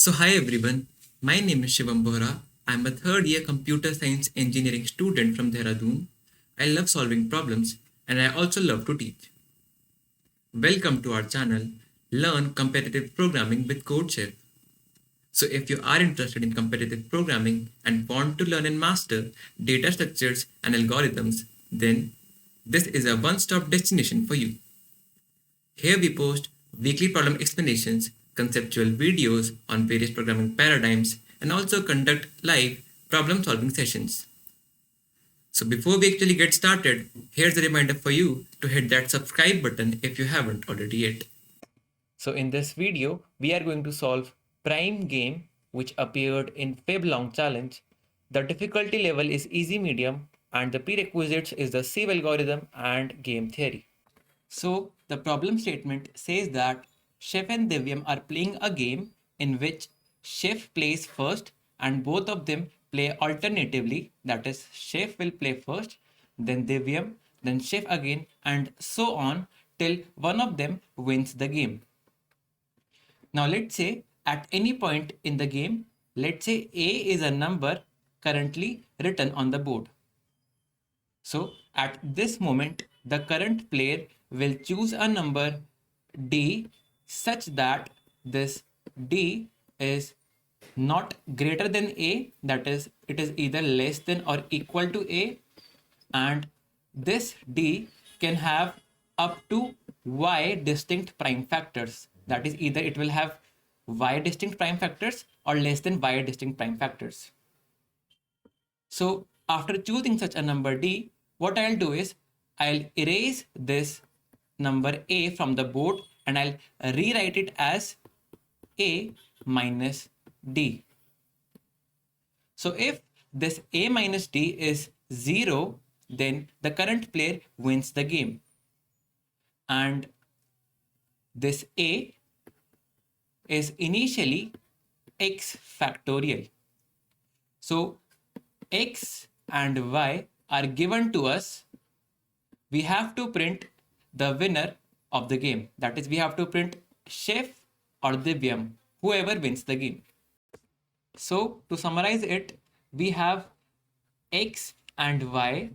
So hi everyone, my name is Shivam Bohra. I'm a third year computer science engineering student from Dehradun. I love solving problems and I also love to teach. Welcome to our channel, Learn Competitive Programming with CodeChef. So if you are interested in competitive programming and want to learn and master data structures and algorithms, then this is a one-stop destination for you. Here we post weekly problem explanations, conceptual videos on various programming paradigms, and also conduct live problem solving sessions. So before we actually get started, here's a reminder for you to hit that subscribe button if you haven't already yet. So in this video, we are going to solve Prime game which appeared in Feb Long challenge. The difficulty level is easy medium and the prerequisites is the sieve algorithm and game theory. So the problem statement says that Chef and Divyam are playing a game in which Chef plays first and both of them play alternatively. That is, Chef will play first, then Divyam, then Chef again, and so on till one of them wins the game. Now let's say at any point in the game, let's say A is a number currently written on the board. So at this moment, the current player will choose a number D such that this D is not greater than A, that is, it is either less than or equal to A, and this D can have up to Y distinct prime factors. That is, either it will have Y distinct prime factors or less than Y distinct prime factors. So after choosing such a number D, what I'll do is I'll erase this number A from the board and I'll rewrite it as A minus D. So if this A minus D is 0, then the current player wins the game. And this A is initially x factorial. So X and Y are given to us. We have to print the winner of the game. That is, we have to print Chef or Divyam, whoever wins the game. So to summarize it, we have X and Y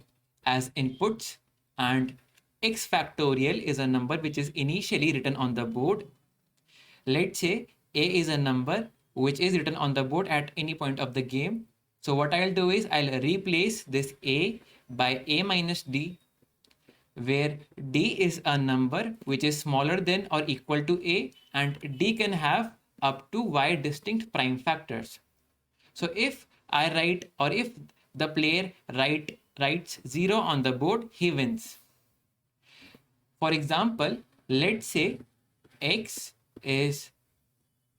as inputs, and X factorial is a number which is initially written on the board. Let's say A is a number which is written on the board at any point of the game. So what I'll do is I'll replace this A by A minus D, where D is a number which is smaller than or equal to A, and D can have up to Y distinct prime factors. So if I write, or if the player writes 0 on the board, he wins. For example, let's say X is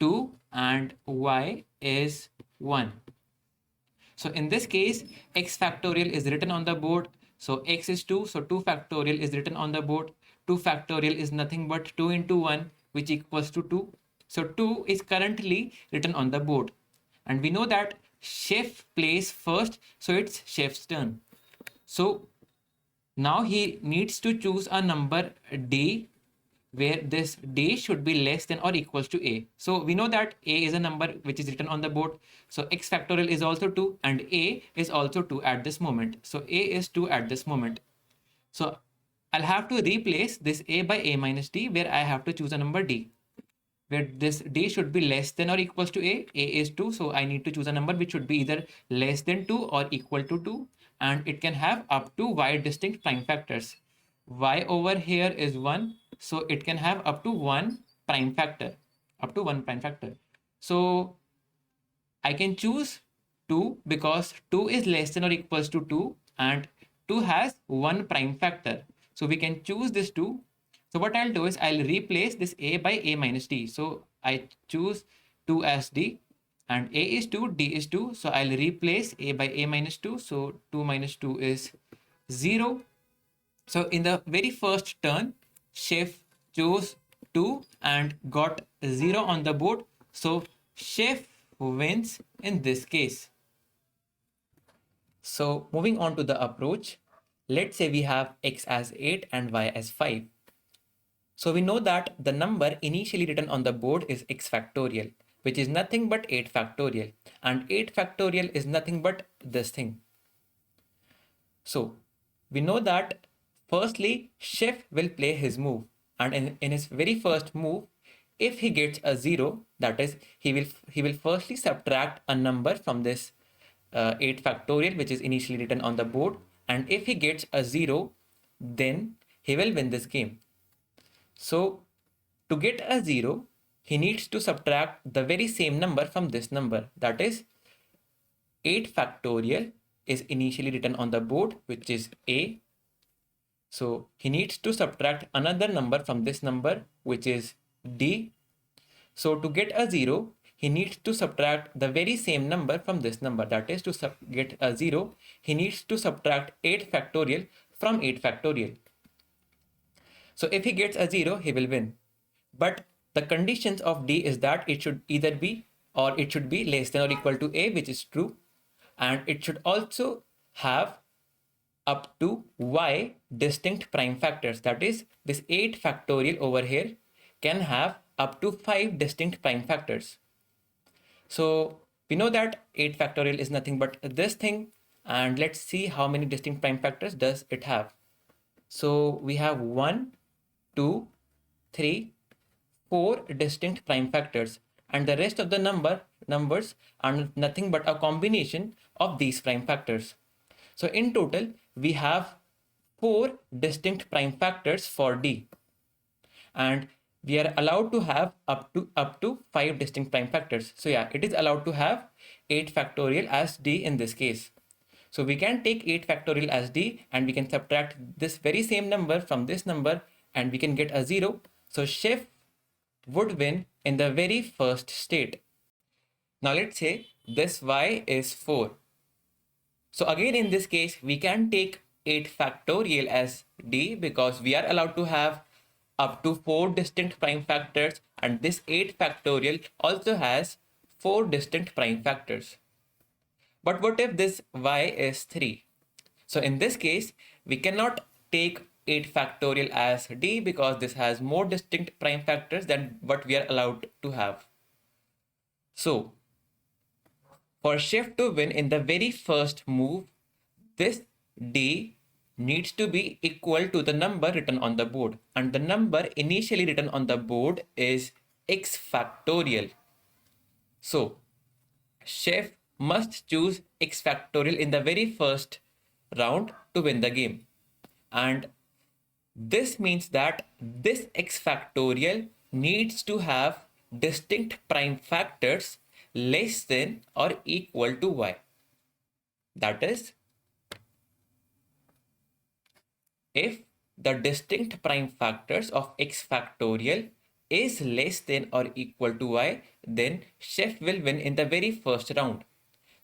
2 and Y is 1. So in this case, X factorial is written on the board. So X is 2, so 2 factorial is written on the board. 2 factorial is nothing but 2 into 1, which equals to 2. So 2 is currently written on the board. And we know that Chef plays first, so it's Chef's turn. So now he needs to choose a number D, where this D should be less than or equals to A. So we know that A is a number which is written on the board. So X factorial is also 2 and A is also 2 at this moment. So A is 2 at this moment. So I'll have to replace this A by A minus D, where I have to choose a number D, where this D should be less than or equals to A. A is 2, so I need to choose a number which should be either less than 2 or equal to 2, and it can have up to Y distinct prime factors. Y over here is 1, so it can have up to 1 prime factor, So I can choose 2 because 2 is less than or equals to 2 and 2 has 1 prime factor. So we can choose this 2. So what I'll do is I'll replace this A by A minus D. So I choose 2 as D, and A is 2, D is 2. So I'll replace A by A minus 2. So 2 minus 2 is 0. So in the very first turn, Chef chose 2 and got 0 on the board. So Chef wins in this case. So moving on to the approach, let's say we have X as 8 and Y as 5. So we know that the number initially written on the board is X factorial, which is nothing but 8 factorial. And 8 factorial is nothing but this thing. So we know that firstly, chef will play his move. And in his very first move, if he gets a 0, that is, he will firstly subtract a number from this 8 factorial, which is initially written on the board. And if he gets a 0, then he will win this game. So to get a 0, he needs to subtract the very same number from this number. That is, 8 factorial is initially written on the board, which is a. So he needs to subtract another number from this number, which is d. So to get a 0, he needs to subtract the very same number from this number. That is, to get a 0, he needs to subtract 8 factorial from 8 factorial. So if he gets a 0, he will win. But the conditions of d is that it should either be or it should be less than or equal to a, which is true. And it should also have up to y distinct prime factors. That is, this 8 factorial over here can have up to 5 distinct prime factors. So we know that 8 factorial is nothing but this thing. And let's see how many distinct prime factors does it have. So we have 1, 2, 3, 4 distinct prime factors. And the rest of the numbers are nothing but a combination of these prime factors. So in total, we have 4 distinct prime factors for d. And we are allowed to have up to 5 distinct prime factors. So yeah, it is allowed to have 8 factorial as d in this case. So we can take 8 factorial as d and we can subtract this very same number from this number and we can get a 0. So chef would win in the very first state. Now let's say this y is 4. So again in this case, we can take 8 factorial as d because we are allowed to have up to 4 distinct prime factors, and this 8 factorial also has 4 distinct prime factors. But what if this y is 3? So in this case, we cannot take 8 factorial as d because this has more distinct prime factors than what we are allowed to have. So for chef to win in the very first move, this d needs to be equal to the number written on the board. And the number initially written on the board is x factorial. So chef must choose x factorial in the very first round to win the game. And this means that this x factorial needs to have distinct prime factors less than or equal to y. That is, if the distinct prime factors of x factorial is less than or equal to y, then chef will win in the very first round.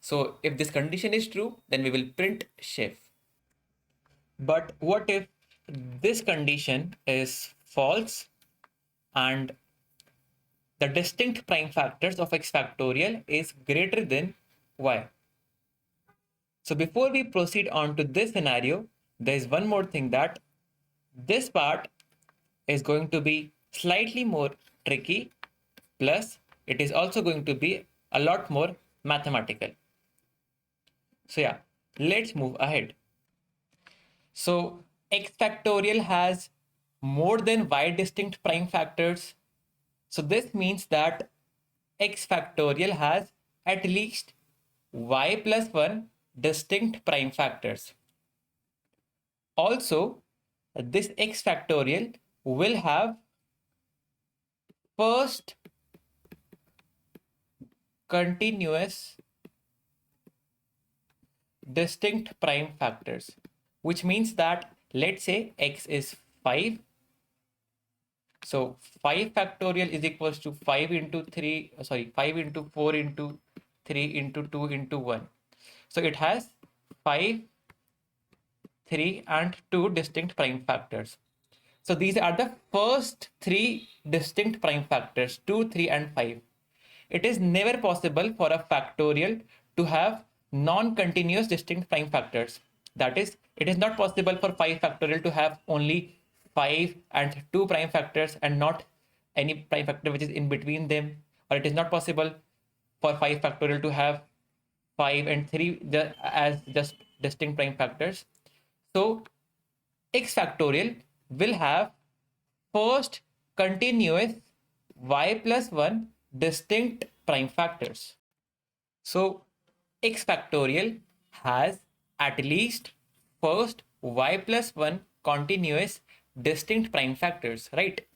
So if this condition is true, then we will print chef. But what if this condition is false and the distinct prime factors of x factorial is greater than y? So before we proceed on to this scenario, there is one more thing, that this part is going to be slightly more tricky, plus it is also going to be a lot more mathematical. So yeah, let's move ahead. So x factorial has more than y distinct prime factors. So this means that x factorial has at least y plus 1 distinct prime factors. Also, this x factorial will have first continuous distinct prime factors, which means that let's say x is 5. So 5 factorial is equals to 5 into 3, 5 into 4 into 3 into 2 into 1. So it has 5, 3 and 2 distinct prime factors. So these are the first 3 distinct prime factors, 2, 3 and 5. It is never possible for a factorial to have non-continuous distinct prime factors. That is, it is not possible for 5 factorial to have only 5 and 2 prime factors and not any prime factor which is in between them, or it is not possible for 5 factorial to have 5 and 3 as just distinct prime factors. So x factorial will have first continuous y plus 1 distinct prime factors. So x factorial has at least first y plus 1 continuous distinct prime factors, right?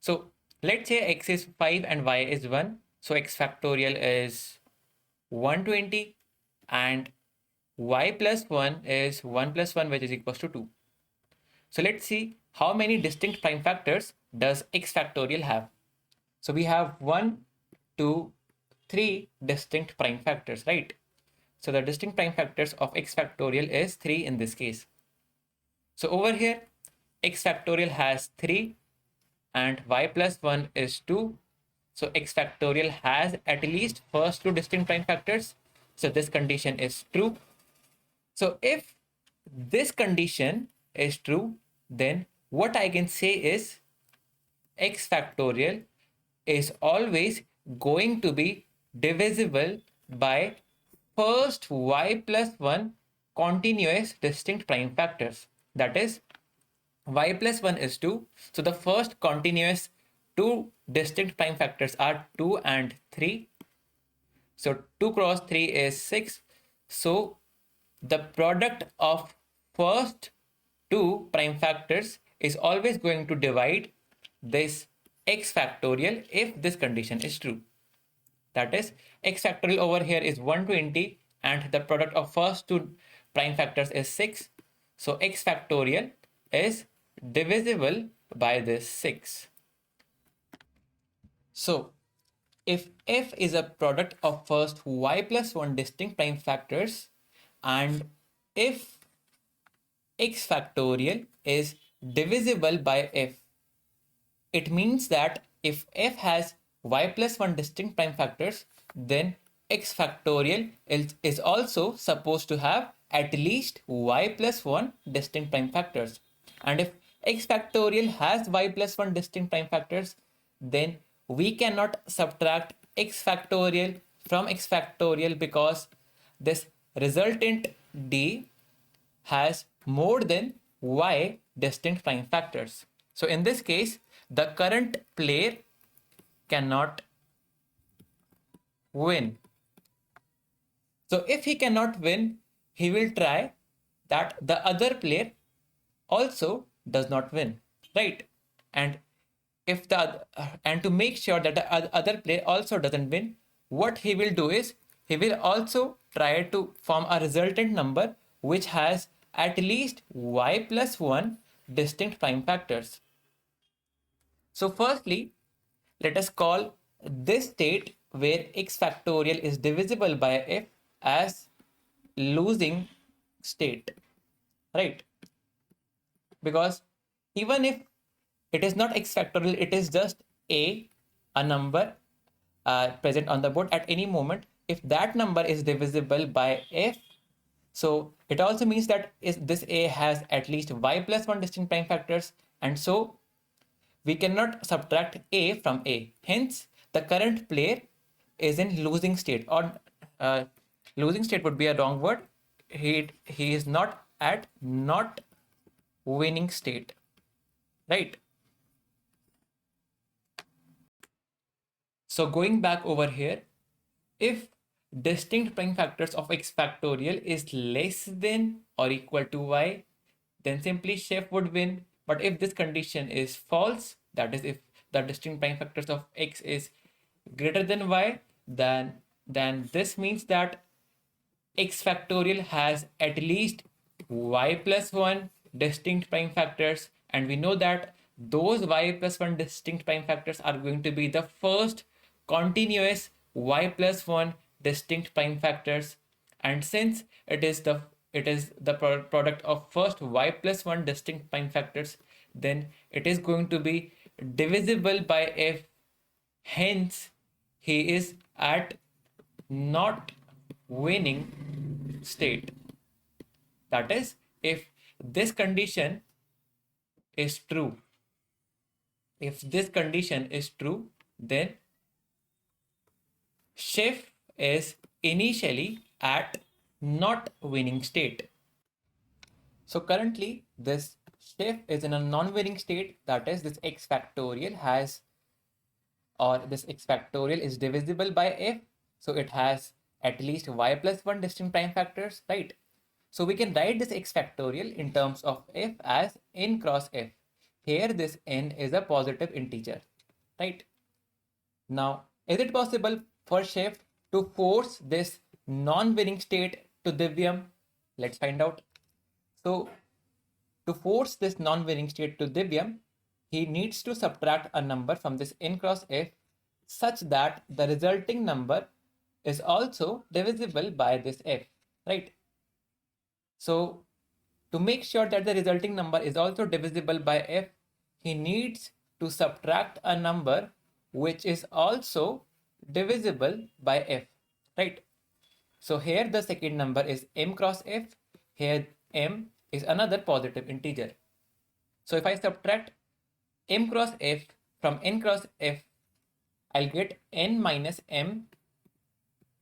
So let's say x is 5 and y is 1. So x factorial is 120 and y plus 1 is 1 plus 1, which is equals to 2. So let's see how many distinct prime factors does x factorial have. So we have 1, 2, 3 distinct prime factors, right? So the distinct prime factors of x factorial is 3 in this case. So over here, x factorial has 3 and y plus 1 is 2. So x factorial has at least first 2 distinct prime factors. So this condition is true. So if this condition is true, then what I can say is x factorial is always going to be divisible by first y plus 1 continuous distinct prime factors. That is, y plus 1 is 2. So the first continuous 2 distinct prime factors are 2 and 3. So 2 cross 3 is 6. So the product of first 2 prime factors is always going to divide this x factorial if this condition is true. That is, x factorial over here is 120 and the product of first 2 prime factors is 6. So x factorial is divisible by this 6. So if f is a product of first y plus 1 distinct prime factors, and if x factorial is divisible by f, it means that if f has y plus 1 distinct prime factors, then x factorial is also supposed to have at least y plus 1 distinct prime factors. And if x factorial has y plus 1 distinct prime factors, then we cannot subtract x factorial from x factorial because this resultant d has more than y distinct prime factors. So in this case, the current player cannot win. So if he cannot win, he will try that the other player also does not win, right? And if the and to make sure that the other player also doesn't win, what he will do is he will also try to form a resultant number which has at least y plus 1 distinct prime factors. So firstly, let us call this state where x factorial is divisible by f as losing state, right? Because even if it is not x factorial, it is just a number present on the board at any moment. If that number is divisible by f, so it also means that this a has at least y plus 1 distinct prime factors, and so we cannot subtract a from a. Hence, the current player is in losing state, or losing state would be a wrong word. He is not at not winning state, right? So going back over here, if distinct prime factors of x factorial is less than or equal to y, then simply chef would win. But if this condition is false, that is if the distinct prime factors of x is greater than y, then this means that x factorial has at least y plus 1 distinct prime factors, and we know that those y plus 1 distinct prime factors are going to be the first continuous y plus 1 distinct prime factors. And since it is the product of first y plus 1 distinct prime factors, then it is going to be divisible by f. Hence he is at not winning state. That is, if this condition is true, then Chef is initially at not winning state. So currently this chef is in a non-winning state, that is this x factorial has, or this x factorial is divisible by f, so it has at least y plus 1 distinct prime factors, right? So we can write this x factorial in terms of f as n cross f. Here this n is a positive integer, right? Now, is it possible for chef to force this non-winning state to Divyam? Let's find out. So to force this non-winning state to Divyam, he needs to subtract a number from this n cross f such that the resulting number is also divisible by this f, right? So to make sure that the resulting number is also divisible by f, he needs to subtract a number which is also divisible by f, right? So here the second number is m cross f. Here m is another positive integer. So if I subtract m cross f from n cross f, I'll get n minus m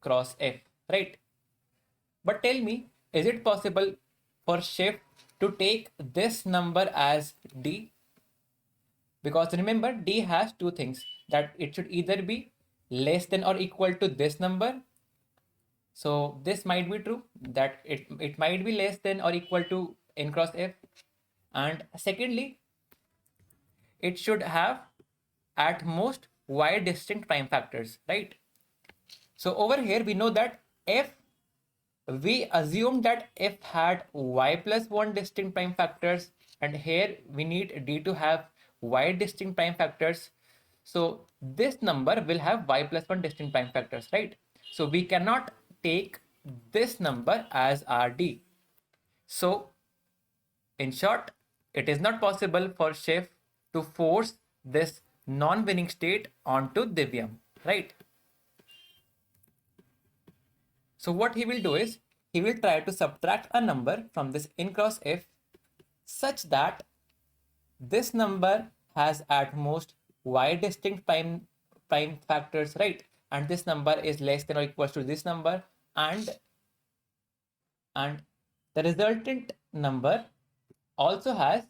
cross f, right? But tell me, is it possible for chef to take this number as d? Because remember, d has two things, that it should either be less than or equal to this number. So this might be true, that it might be less than or equal to n cross f. And secondly, it should have at most y distinct prime factors, right? So over here we know that f, we assume that f had y plus 1 distinct prime factors, and here we need d to have y distinct prime factors. So this number will have y plus 1 distinct prime factors, right? So we cannot take this number as our d. So in short, it is not possible for chef to force this non-winning state onto Divyam, right? So what he will do is, he will try to subtract a number from this n cross f such that this number has at most y distinct prime factors, right? And this number is less than or equal to this number, and the resultant number also has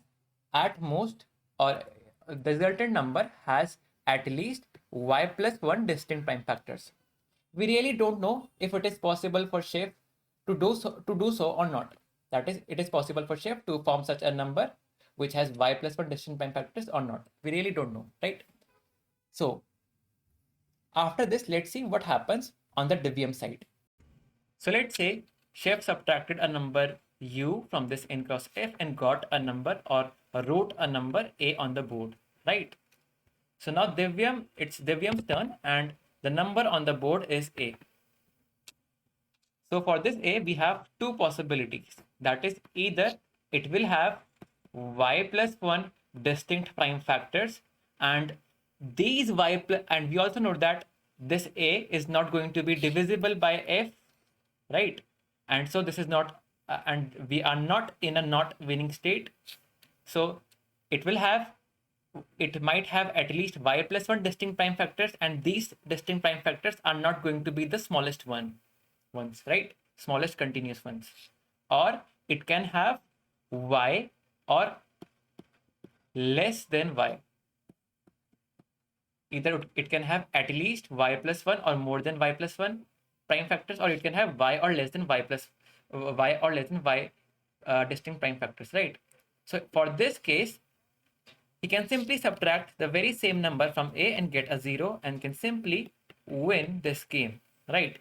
at most, or the resultant number has at least y plus 1 distinct prime factors. We really don't know if it is possible for chef to do so or not. That is, it is possible for chef to form such a number which has y plus 1 distinct prime factors or not. We really don't know, right? So after this, let's see what happens on the Divyam side. So let's say chef subtracted a number u from this n cross f and got a number, or wrote a number a on the board, right? So now Divyam, it's Divyam's turn, and the number on the board is a. So for this a, we have two possibilities. That is, either it will have y plus 1 distinct prime factors, and these and we also know that this a is not going to be divisible by f, right? And so this is not, and we are not in a not winning state. So it will have, it might have at least y plus 1 distinct prime factors, and these distinct prime factors are not going to be the smallest ones, right? Smallest continuous ones. Or it can have y or less than y. Either it can have at least y plus 1 or more than y plus 1 prime factors, or it can have y or less than y distinct prime factors, right? So for this case, he can simply subtract the very same number from a and get a 0, and can simply win this game, right?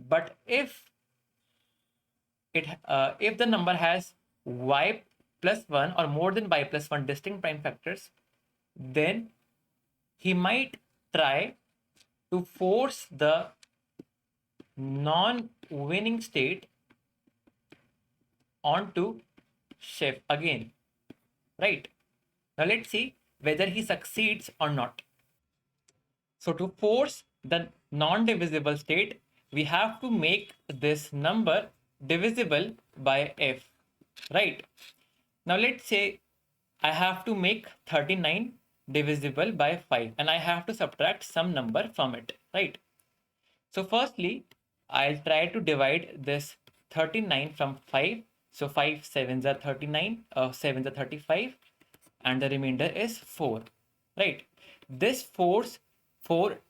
But if the number has y plus 1 or more than y plus 1 distinct prime factors, then he might try to force the non-winning state onto chef again, right? Now let's see whether he succeeds or not. So to force the non-divisible state, we have to make this number divisible by f, right? Now let's say I have to make 39 divisible by 5, and I have to subtract some number from it, right? So firstly, I'll try to divide this 39 from 5. So 5 sevens are 39, 7s are 35, and the remainder is 4. Right? This 4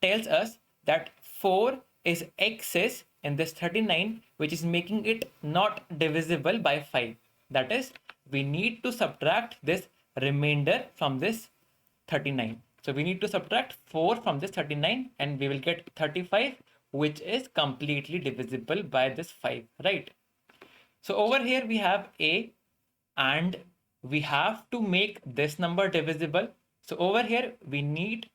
tells us that 4 is excess in this 39, which is making it not divisible by 5. That is, we need to subtract this remainder from this 39. So we need to subtract 4 from this 39 and we will get 35, which is completely divisible by this 5, right? So over here we have a, and we have to make this number divisible. So over here we need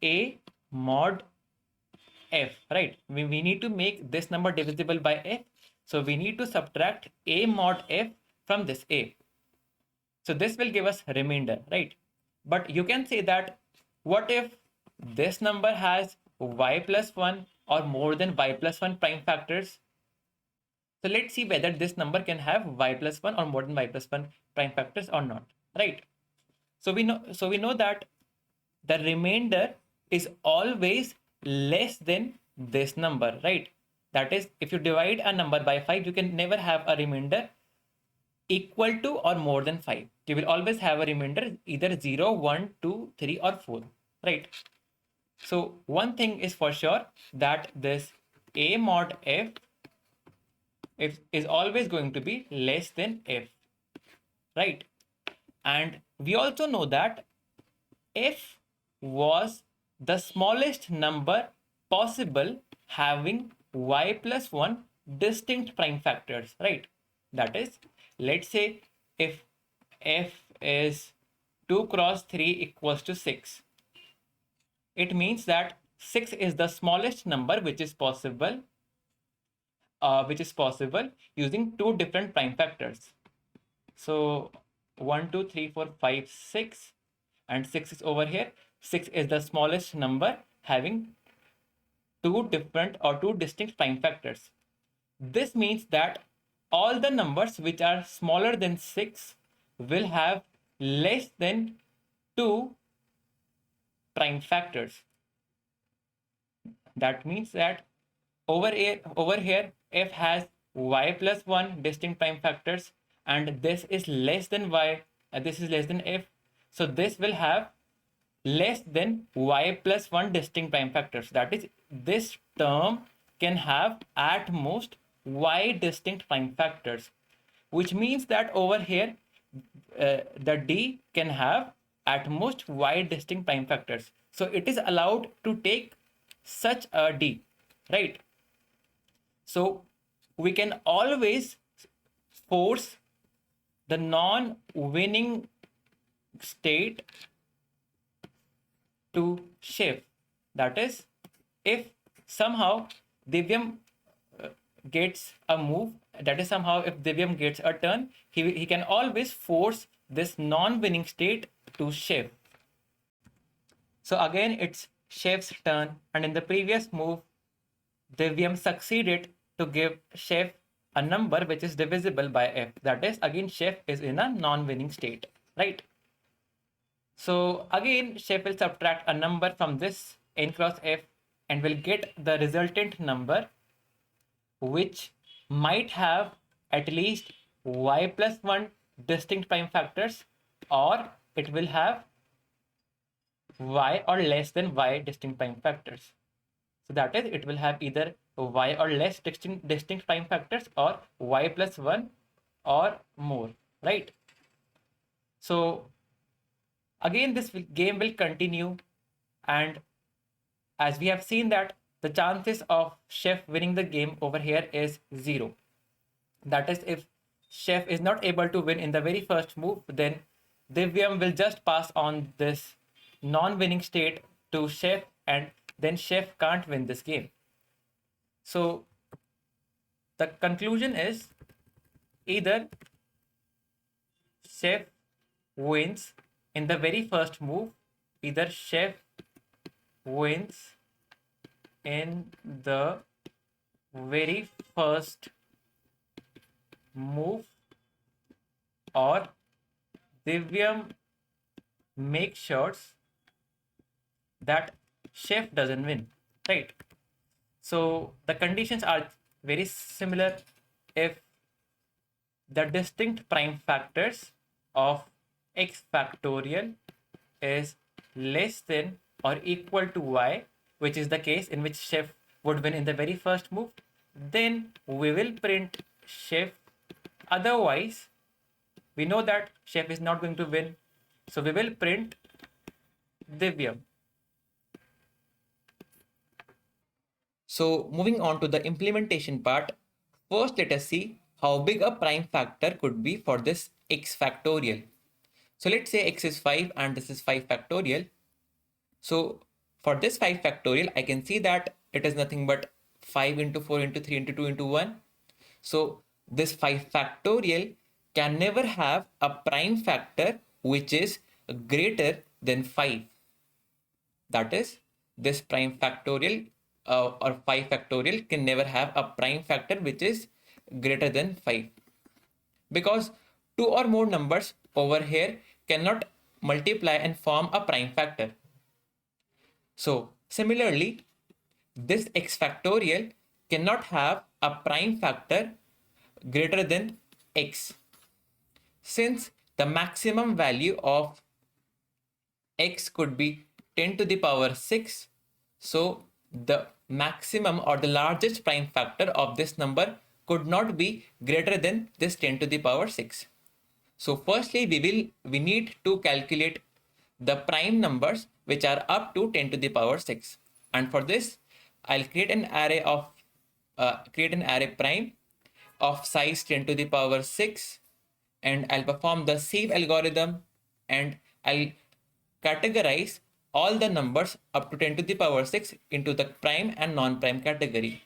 a mod f, right? We need to make this number divisible by f. So we need to subtract a mod f from this a. So this will give us remainder, right? But you can say that what if this number has y plus 1 or more than y plus 1 prime factors? So let's see whether this number can have y plus 1 or more than y plus 1 prime factors or not, right? So we know that the remainder is always less than this number, right? That is, if you divide a number by 5, you can never have a remainder equal to or more than 5. You will always have a remainder either 0, 1, 2, 3, or 4, right? So one thing is for sure, that this a mod f is always going to be less than f, right? And we also know that f was the smallest number possible having y plus 1 distinct prime factors, right? That is, let's say if f is 2 cross 3 equals to 6, it means that 6 is the smallest number which is possible using two different prime factors. So 1, 2, 3, 4, 5, 6, and 6 is over here. 6 is the smallest number having two distinct prime factors. This means that all the numbers which are smaller than 6 will have less than 2 prime factors. That means that over here f has y plus 1 distinct prime factors, and this is less than y, this is less than f. So this will have less than y plus 1 distinct prime factors. That is, this term can have at most y distinct prime factors, which means that over here the d can have at most y distinct prime factors. So it is allowed to take such a d, right? So we can always force the non-winning state to shift. That is, if somehow Divyam gets a move, that is, somehow if Divyam gets a turn, he can always force this non-winning state to shift. So again, it's chef's turn, and in the previous move, Divyam succeeded to give chef a number which is divisible by f. That is, again, chef is in a non-winning state, right? So again, chef will subtract a number from this n cross f and will get the resultant number, which might have at least y plus 1 distinct prime factors, or it will have y or less than y distinct prime factors. So that is, it will have either y or less distinct prime factors, or y plus 1 or more, right? So again, this game will continue, and as we have seen that the chances of chef winning the game over here is 0. That is, if chef is not able to win in the very first move, then Divyam will just pass on this non-winning state to chef, and then chef can't win this game. So the conclusion is either chef wins in the very first move, either chef wins in the very first move, or Divyam makes sure that chef doesn't win, right? So the conditions are very similar. If the distinct prime factors of x factorial is less than or equal to y, which is the case in which chef would win in the very first move, then we will print chef. Otherwise, we know that chef is not going to win, so we will print Divyam. So moving on to the implementation part, first let us see how big a prime factor could be for this x factorial. So let's say x is 5 and this is 5 factorial. So for this 5 factorial, I can see that it is nothing but 5 into 4 into 3 into 2 into 1. So this 5 factorial can never have a prime factor which is greater than 5. That is, this prime factorial or 5 factorial can never have a prime factor which is greater than 5. Because two or more numbers over here cannot multiply and form a prime factor. So similarly, this x factorial cannot have a prime factor greater than x. Since the maximum value of x could be 10 to the power 6, so the maximum or the largest prime factor of this number could not be greater than this 10 to the power 6. So firstly, we need to calculate the prime numbers which are up to 10 to the power 6. And for this, I'll create an array prime of size 10 to the power 6, and I'll perform the sieve algorithm, and I'll categorize all the numbers up to 10 to the power 6 into the prime and non-prime category.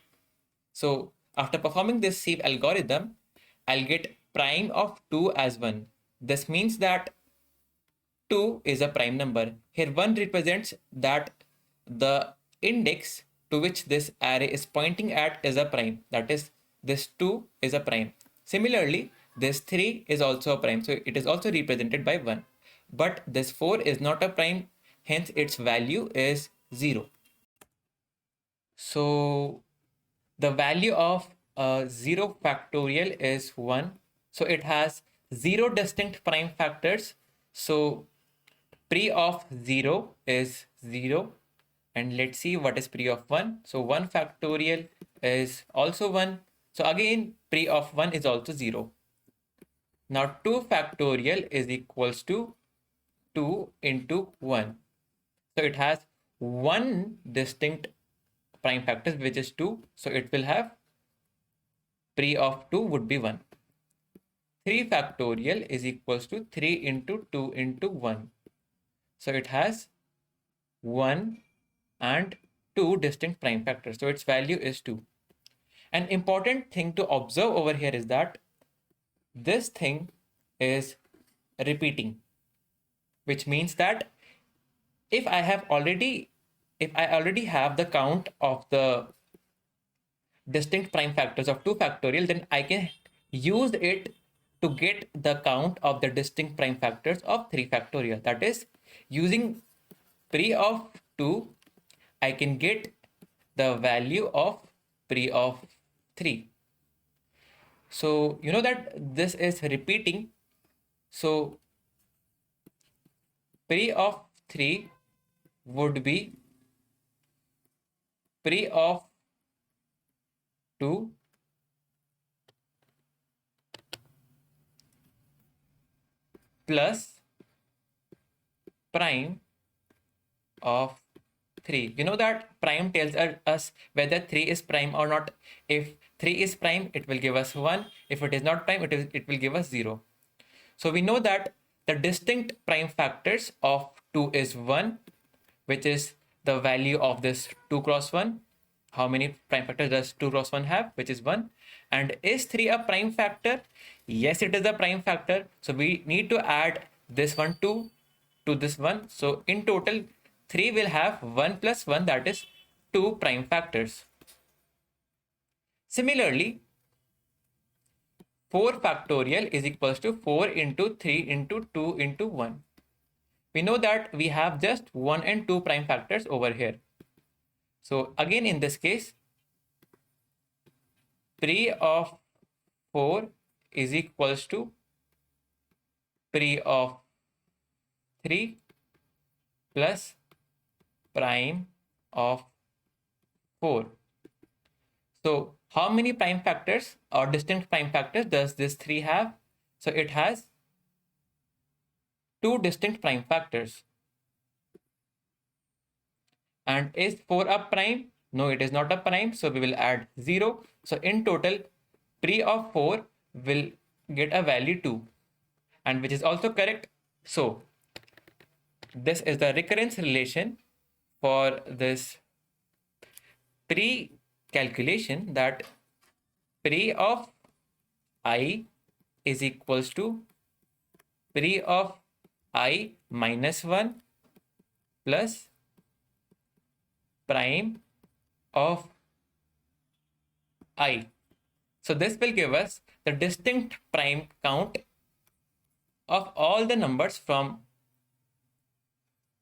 So after performing this sieve algorithm, I'll get prime of 2 as 1. This means that 2 is a prime number. Here 1 represents that the index to which this array is pointing at is a prime. That is, this 2 is a prime. Similarly, this 3 is also a prime. So it is also represented by 1. But this 4 is not a prime. Hence its value is 0. So the value of 0 factorial is 1. So it has 0 distinct prime factors. So pre of 0 is 0. And let's see what is pre of 1. So 1 factorial is also 1. So again, pre of 1 is also 0. Now 2 factorial is equals to 2 into 1. So it has one distinct prime factors which is 2. So it will have pre of 2 would be 1. 3 factorial is equals to 3 into 2 into 1. So it has 1 and 2 distinct prime factors. So its value is 2. An important thing to observe over here is that this thing is repeating, which means that if I already have the count of the distinct prime factors of 2 factorial, then I can use it to get the count of the distinct prime factors of 3 factorial. That is, using pre of 2, I can get the value of pre of 3. So you know that this is repeating. So pre of 3 would be pre of 2 plus prime of 3. You know that prime tells us whether 3 is prime or not. If 3 is prime, it will give us 1. If it is not prime, it will give us 0. So we know that the distinct prime factors of 2 is 1, which is the value of this 2 cross 1. How many prime factors does 2 cross 1 have? Which is 1. And is 3 a prime factor? Yes, it is a prime factor. So we need to add this one to this one. So in total, 3 will have 1 plus 1, that is 2 prime factors. Similarly, 4 factorial is equals to 4 into 3 into 2 into 1. We know that we have just 1 and 2 prime factors over here. So again, in this case, Pri of 4 is equals to pri of 3 plus prime of 4. So how many prime factors or distinct prime factors does this 3 have? So it has 2 distinct prime factors. And is 4 a prime? No, it is not a prime. So we will add 0. So in total, pri of 4 will get a value 2, and which is also correct. So this is the recurrence relation for this pri calculation, that pri of I is equals to pri of I minus 1 plus prime of I. So this will give us the distinct prime count of all the numbers from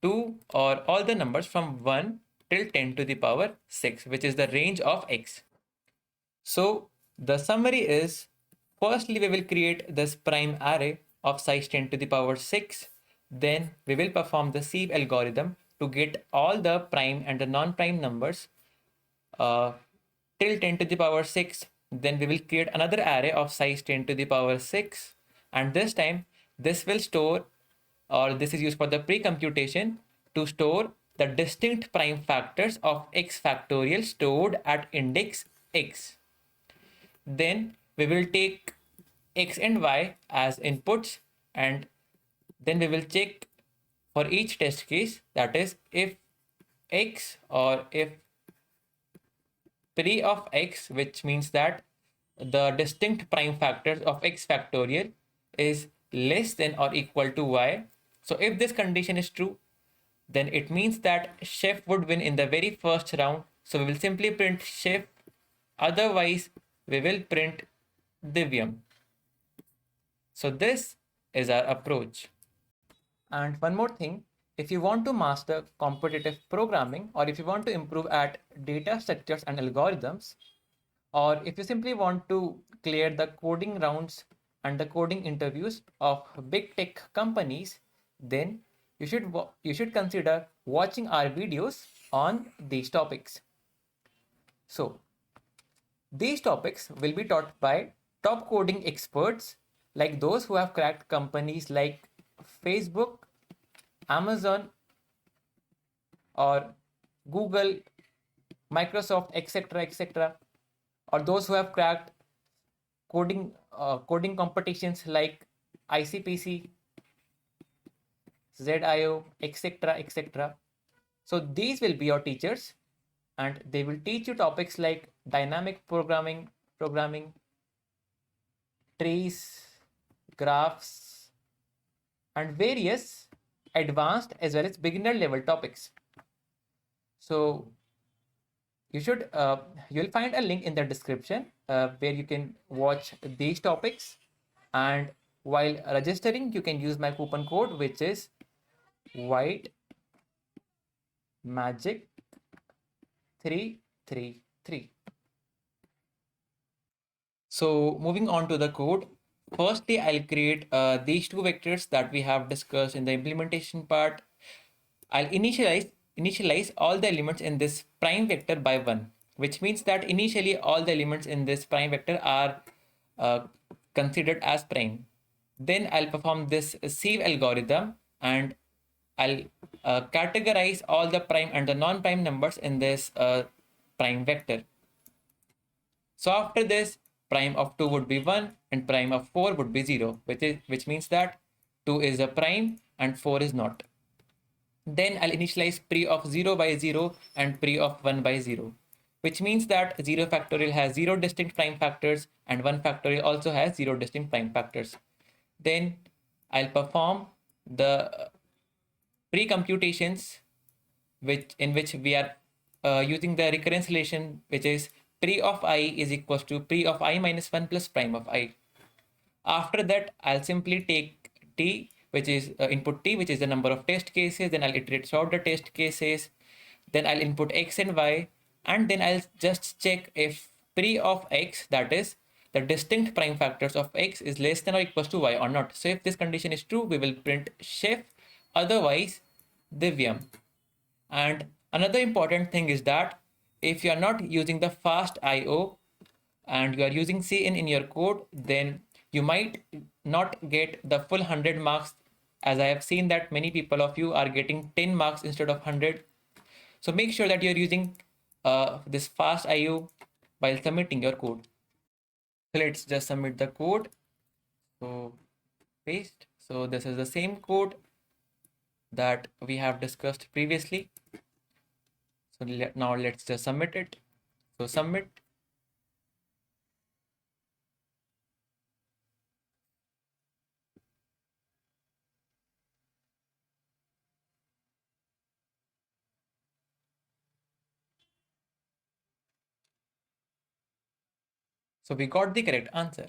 2 or all the numbers from 1 till 10 to the power 6, which is the range of x. So the summary is, firstly we will create this prime array of size 10 to the power 6. Then we will perform the sieve algorithm to get all the prime and the non-prime numbers till 10 to the power 6. Then we will create another array of size 10 to the power 6, and this time this will store, or this is used for the pre-computation to store the distinct prime factors of x factorial stored at index x. Then we will take x and y as inputs, and then we will check for each test case, that is if x, or if pri of x, which means that the distinct prime factors of x factorial is less than or equal to y. So if this condition is true, then it means that chef would win in the very first round. So we will simply print chef, otherwise we will print Divyam. So this is our approach. And one more thing, if you want to master competitive programming, or if you want to improve at data structures and algorithms, or if you simply want to clear the coding rounds and the coding interviews of big tech companies, then you should consider watching our videos on these topics. So these topics will be taught by top coding experts, like those who have cracked companies like Facebook, Amazon, or Google, Microsoft, etc., etc., or those who have cracked coding competitions like ICPC, ZIO, etc., etc. So these will be your teachers, and they will teach you topics like dynamic programming, trees, graphs, and various advanced as well as beginner level topics. So you'll find a link in the description where you can watch these topics, and while registering you can use my coupon code, which is white magic 333. So moving on to the code, firstly I'll create these two vectors that we have discussed in the implementation part. I'll initialize all the elements in this prime vector by 1, which means that initially all the elements in this prime vector are considered as prime. Then I'll perform this sieve algorithm, and I'll categorize all the prime and the non-prime numbers in this prime vector. So after this, prime of 2 would be 1 and prime of 4 would be 0, which means that 2 is a prime and 4 is not. Then I'll initialize pri of 0 by 0 and pri of 1 by 0, which means that 0 factorial has 0 distinct prime factors and 1 factorial also has 0 distinct prime factors. Then I'll perform the pre-computations in which we are using the recurrence relation, which is pri of I is equals to pri of I minus 1 plus prime of I. After that, I'll simply take t, which is input t, which is the number of test cases. Then I'll iterate throughout the test cases. Then I'll input x and y, and then I'll just check if Pri of x, that is the distinct prime factors of x is less than or equals to y or not. So if this condition is true, we will print chef, otherwise Divyam. And another important thing is that if you are not using the fast IO and you are using cin in your code, then you might not get the full 100 marks, as I have seen that many people of you are getting 10 marks instead of 100. So make sure that you're using this fast IO while submitting your code. Let's just submit the code. So paste. So this is the same code that we have discussed previously. So now let's just submit it. So submit. So we got the correct answer.